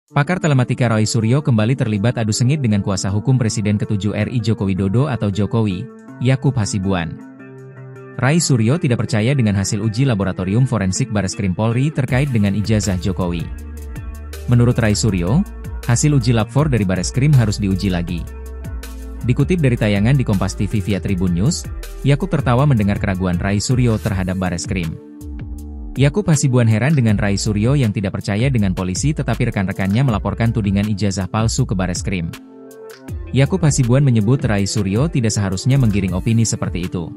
Pakar telematika Roy Suryo kembali terlibat adu sengit dengan kuasa hukum Presiden ke-7 RI Joko Widodo atau Jokowi, Yakub Hasibuan. Roy Suryo tidak percaya dengan hasil uji laboratorium forensik Bareskrim Polri terkait dengan ijazah Jokowi. Menurut Roy Suryo, hasil uji lab 4 dari Bareskrim harus diuji lagi. Dikutip dari tayangan di Kompas TV via Tribun News, Yakub tertawa mendengar keraguan Roy Suryo terhadap Bareskrim. Yakub Hasibuan heran dengan Roy Suryo yang tidak percaya dengan polisi tetapi rekan-rekannya melaporkan tudingan ijazah palsu ke Bareskrim. Yakub Hasibuan menyebut Roy Suryo tidak seharusnya menggiring opini seperti itu.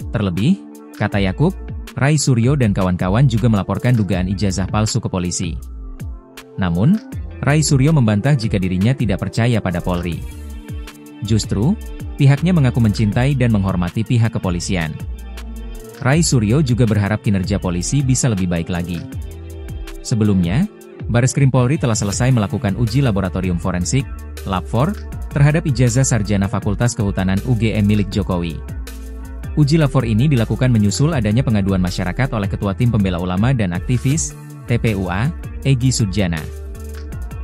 Terlebih, kata Yakub, Roy Suryo dan kawan-kawan juga melaporkan dugaan ijazah palsu ke polisi. Namun, Roy Suryo membantah jika dirinya tidak percaya pada Polri. Justru, pihaknya mengaku mencintai dan menghormati pihak kepolisian. Roy Suryo juga berharap kinerja polisi bisa lebih baik lagi. Sebelumnya, Bareskrim Polri telah selesai melakukan uji laboratorium forensik, Lab 4, terhadap ijazah sarjana Fakultas Kehutanan UGM milik Jokowi. Uji Lab 4 ini dilakukan menyusul adanya pengaduan masyarakat oleh Ketua Tim Pembela Ulama dan Aktivis, TPUA, Egy Sudjana.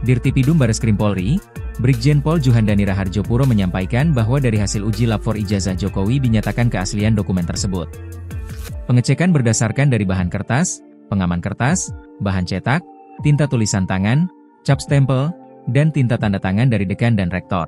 Dirtipidum Bareskrim Polri, Brigjen Pol Juhandani Raharjopuro menyampaikan bahwa dari hasil uji Lab 4 ijazah Jokowi dinyatakan keaslian dokumen tersebut. Pengecekan berdasarkan dari bahan kertas, pengaman kertas, bahan cetak, tinta tulisan tangan, cap stempel, dan tinta tanda tangan dari dekan dan rektor.